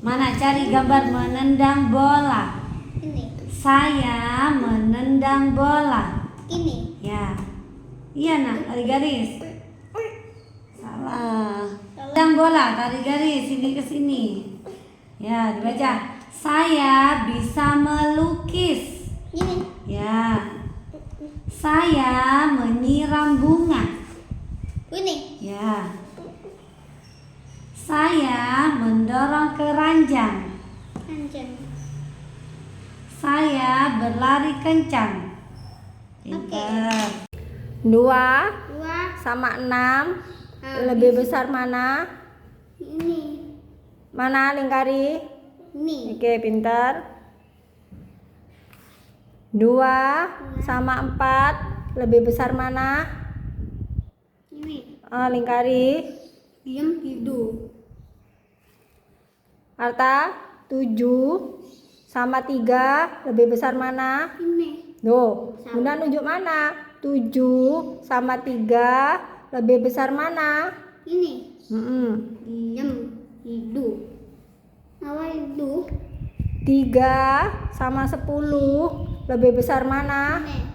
Mana cari gambar menendang bola. Ini. Saya menendang bola. Ini. Ya. Iya nak, tarik garis. Salah. Tendang bola, tarik garis sini ke sini. Ya, dibaca. Saya bisa melukis. Ini. Ya. Saya menyiram bunga. Ini. Ya. Saya mendorong keranjang. Panjang. Saya berlari kencang. Pintar. 2 2 sama 6 Habis. lebih besar mana? Ini. Mana lingkari? Ini. Oke, pintar. 2 sama 4 lebih besar mana? Ini. Lingkari. Diam hidup. Arta, 7 sama 3 lebih besar mana? Ini. Loh, Bunda nunjuk mana? 7 sama 3 lebih besar mana? Ini. Mm-mm. Diam hidup. Apa hidup? 3 sama 10 lebih besar mana? Ini.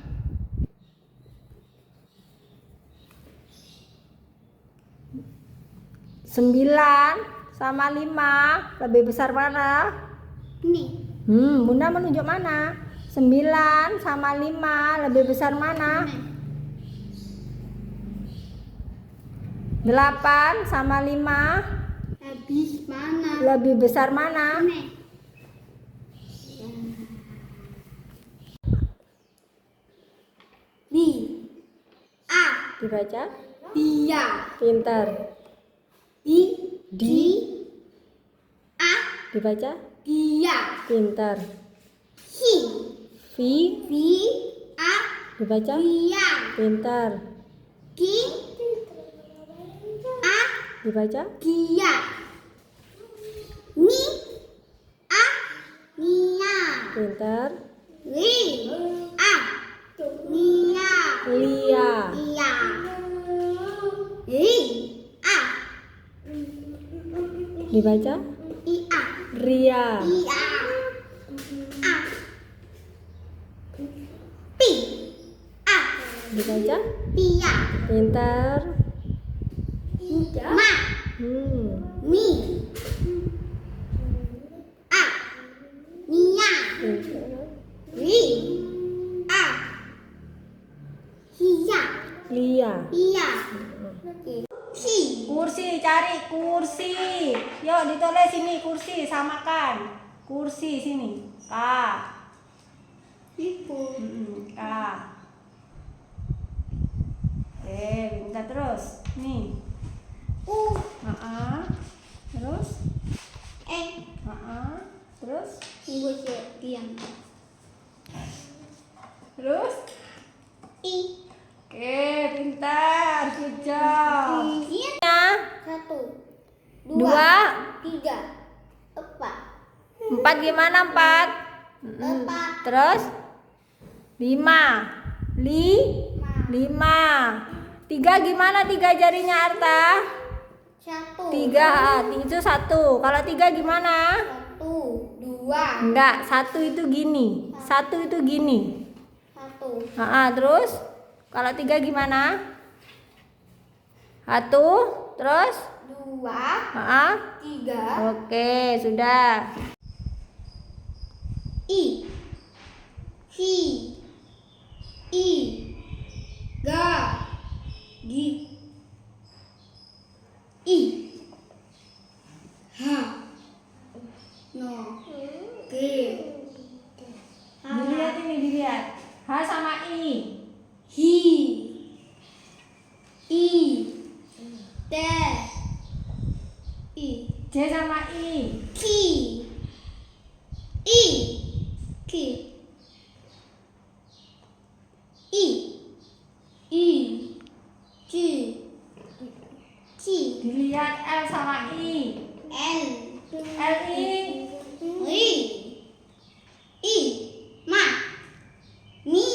9 sama 5 lebih besar mana? Ini. Bunda menunjuk mana? 9 sama 5 lebih besar mana? Ini. 8 sama 5 Habis mana? lebih besar mana? Ini. Di. A. Dibaca. Dia. Pintar. Di. A. Dibaca. Dia. Pintar. Hi. Vi. Vi. A. Dibaca. Dia. Pintar. Ki. A. Dibaca. Dia. Ni. A. Nia. Pintar. Li. A. Nia. Lia. Iya. Li. A. Dibaca. Ia. Ria. Iya. A. Pi. A. Dibaca. Pia. Pintar. Ma. Mi. A. Nia. Pintar. Li. A. Hia. Lia. Iya. Hi. Kursi, cari kursi. Yuk ditulis sini kursi, samakan. Kursi sini. K. Ibu. K. Minta terus. Nih. Terus. Terus. Ibu diam. Terus. I. Oke, pintar. Good job. Iya. 1 2 2. 3 4 4 gimana 4? 4 Terus 5. 5. 3 gimana 3 jarinya Arta? 1 3 itu 1. Kalau 3 gimana? 1 2 Enggak, 1 itu gini. 1 itu gini. 1 Terus kalau 3 gimana? 1 terus 2 3. 3 Oke, sudah. I. Hi. I. Ga. Gi. I. Ha. No. Ge. Dilihat ini, dilihat. H sama I. Hi. I. Te. I. J sama I. Ki. I. Ki. I. I. Ki. Ki. Dilihat L sama I. L. L I. I. I. Ma. Mi.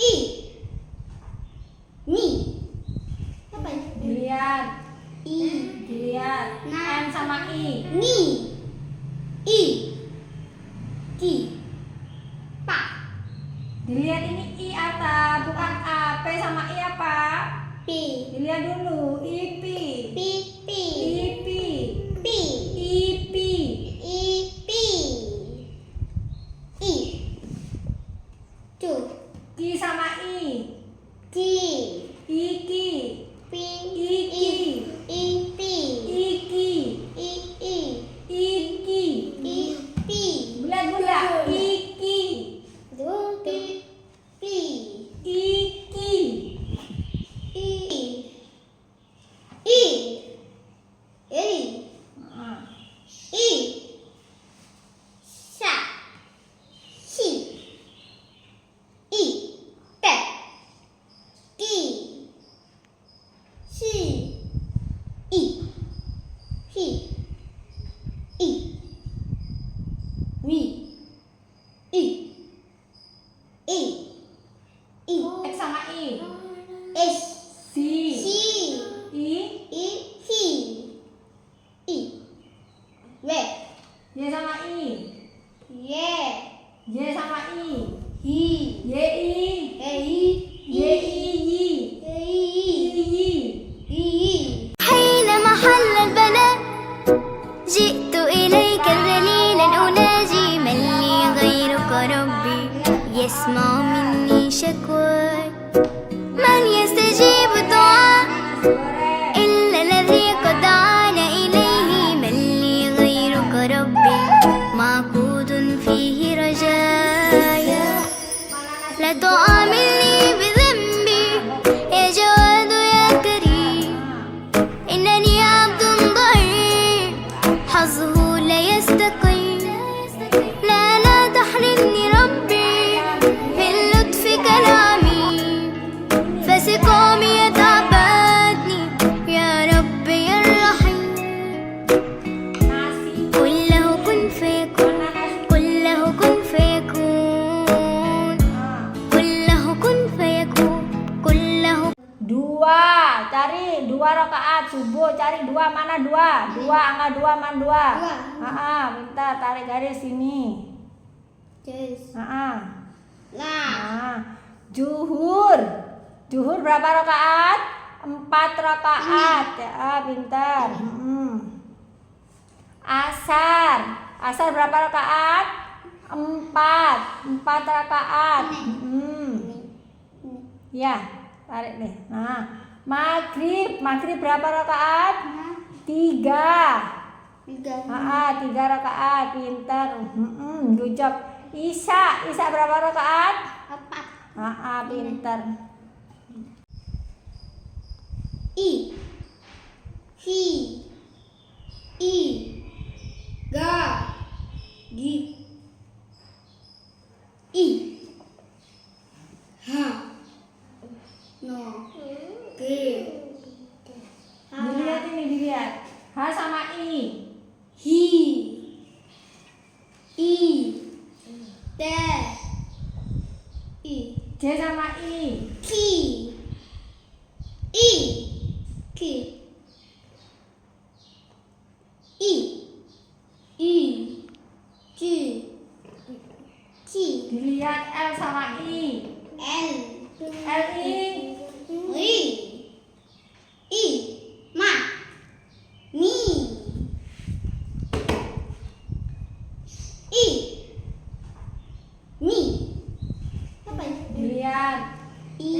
I. Mi. Apa ini? Dilihat I. di Dilihat. Na. M sama I. Ni. I. Ki. Pa. Dilihat ini I Arta, bukan A. P sama I apa? Pi. Dilihat dulu. IP. Pi. Pi. IP. Pi. IP. I. Pi. I. Tu. Ki sama I. Ki. Iki. Pi. Iki. I. Pi. Iki. I. I. Iki. I. Pi. Bulat-bulat. Iki. Du. Pi. Pi. Iki. I. I. I. Ah. I. Sa. Si. I. Te. Ti. Si. I. Hi. I. Wi. I. I. I. X sama I. S. Si. Si. I. I. Hi. I. We. Y sama I. Ye. Y sama I. Hi. Y I. Ei. Y I Y. Ei. I. حين محل البناء جئت إليك ذليلا أناجي من لي غيرك ربي يسمع مني شكواي من يستجيب الدعاء إلا الذي قد دعانا إليه من لي غيرك ربي معقود فيه رجايا لا تعاملني بذنبي يا جواد يا كريم إنني عبد ضعيف حظه لا يستقيم لا تحرمني ربي من لطفك العميم فسقامي يتعبدني يا رب يا الرحيم Nasi. قل له كن فيكون قل له كن فيكون قل له كن فيكون قل له Dua, cari dua rakaat subuh, cari dua mana dua? Dua, angka dua mana dua? Bentar, tarik garis sini. Jes. Nah, La. Zuhur, Zuhur berapa rakaat? 4 rakaat. Ya, pintar. Asar, Asar berapa rakaat? 4 rakaat. Ya, tarik deh. Nah, Maghrib, Maghrib berapa rakaat? 3. 3. 3 rakaat, pintar. Good job. Isya, Isya berapa rakaat? 4. Pintar. I. Hi. I. Ga. Gi. I. Ha. No. Ke. Dilihat ini, dilihat. H sama I. Hi. I. Te. I. J sama I. Ki. I. Ki. I. I. Ki. Ki. Dilihat L sama I. L. L I. I. I. Ma. Mi. I. Mi. Apa ini? Dilihat, I.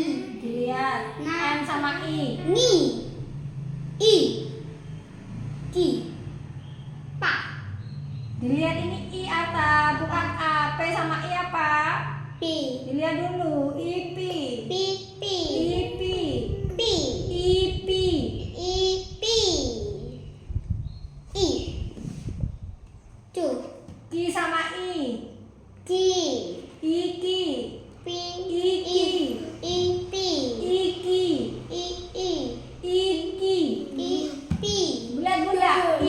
dilihat. M sama I. Ni. I. Ki. Pa. Dilihat ini I Arta, bukan A. P sama I apa? Pi. Dilihat dulu. IP. Pi. Pi. IP. Pi. IP. I. Pi. I. Tu. Ki sama I. Ki. Iki. Pi. Iki. I. Pi. Iki. I. I. Iki. I. Pi. Bulat-bulat.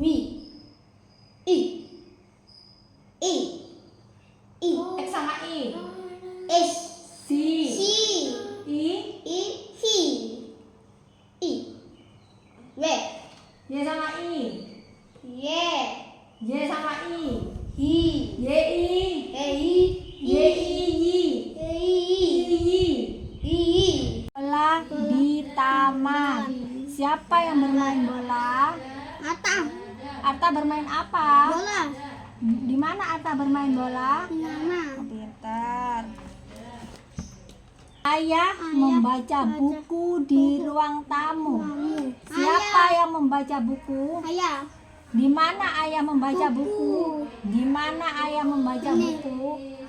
Wi. I. I. I. X sama I. S. Si. Si. I. I. Si. I. W. Y sama I. Ye. Y sama I. Hi. Y I. Hei. Y I Y. Hei. I. I. Bola di taman. Siapa yang bermain bola? Ata. Arta bermain apa? Bola. Di mana Arta bermain bola? Nama. Pintar. Ayah membaca buku di ruang tamu. Siapa yang membaca buku? Ayah. Di mana ayah membaca buku? Di mana ayah membaca buku?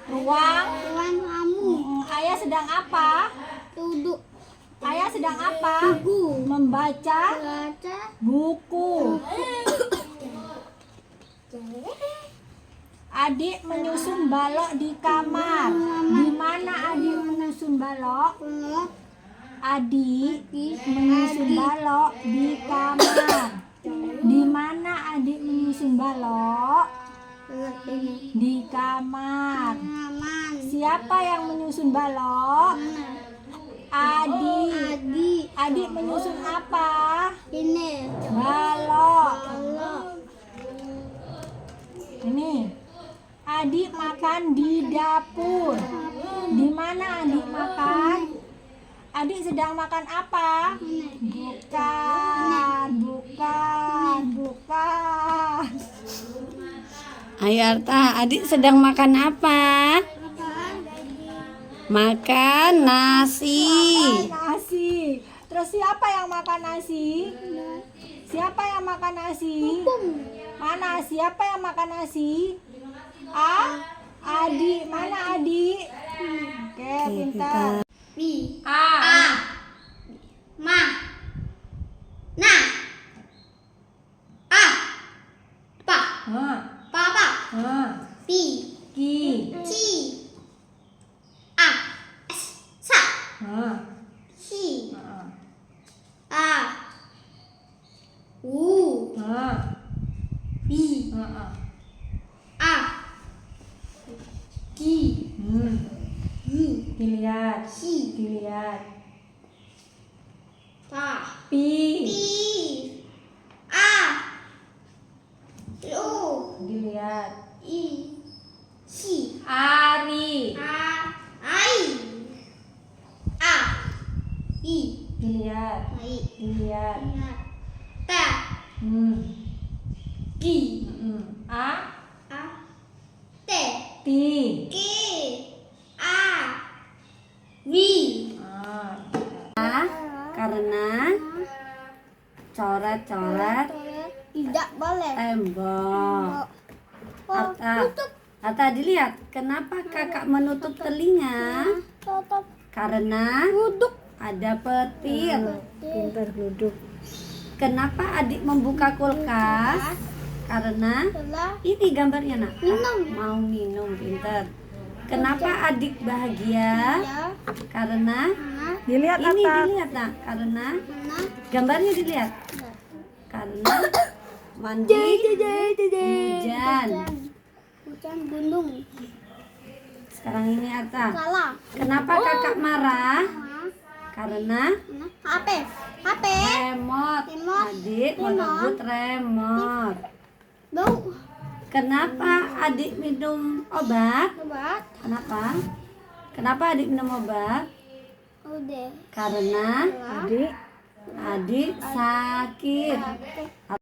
Ruang. Tuan kamu. Ayah sedang apa? Duduk. Ayah sedang apa? Buku. Membaca Baca. buku. Adik menyusun balok di kamar. Di mana adik menyusun balok? Peluk. Adik menyusun balok di kamar. Di mana adik menyusun balok? Peluk ini. Di kamar. Aman. Siapa yang menyusun balok? Adik. Adik. Adik menyusun apa? Ini. Balok. Peluk. Ini. Adik makan di dapur. Di mana adik makan? Adik sedang makan apa? Bukan, bukan. Ayo Arta, adik sedang makan apa? Makan nasi. Nasi. Terus siapa yang makan nasi? Siapa yang makan nasi? Mana? Siapa yang makan nasi? Adik. Mana adik? Oke, pintar. Bi. A. Ma. Na. A. Pa. Ha. Pa pa. Ha. Pi. Ki. Ci. A. S. Sa. Ha. Si. Ha. A. U. Ha. Bi. Ha. A. Ki. Yu. Dilihat. Si. Dilihat. Pa. Pi. Pi. A. Lu. Dilihat. I. Si. Ari. A. Ai. A. I. Dilihat. Ai. Dilihat. Ta. Ki. A. A. Te. Ti. Ki. A. Wi. Karena coret-coret Tidak boleh. tembok. Arta dilihat, kenapa kakak menutup telinga? Tutup. Karena Duduk. ada petir. Pintar duduk. Kenapa adik membuka kulkas? Karena Setelah ini gambarnya nak. Minum. Mau minum, pintar. Kenapa adik bahagia? ya. Karena Dilihat ini Arta. dilihat nak. Karena Mana? gambarnya dilihat. Karena mandi hujan. Hujan gunung. Sekarang ini Arta. Salah. Kenapa kakak marah? Karena HP. HP. remote. Remote. Adik Remote. merebut remote. Bau. Kenapa adik minum obat? Obat. Kenapa? Kenapa adik minum obat? Udah. Karena Adik. adik sakit.